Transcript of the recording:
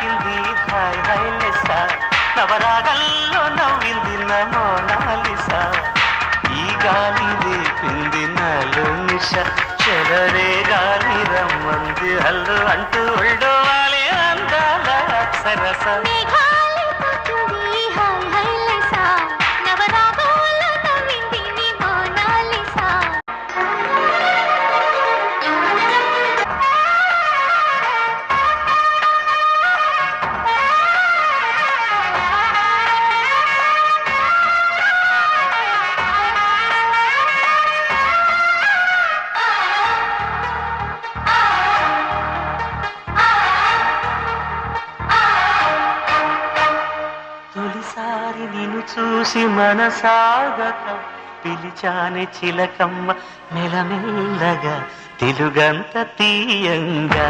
పలికింది hi hi లెస్సా నవరాగల్లో నవ్వింది నా మోనాలిసా ఈ గాలి రేపింది నాలో నిష చెలరే గాలి రమ్మంది హల్లు అంటూ ఒళ్ళోవాలి అందాల అక్షరస తొలిసారి నిన్ను చూసి మనసాగక పిలిచాని చిలకమ్మ మెలమెల్లగా తెలుగంత తీయంగా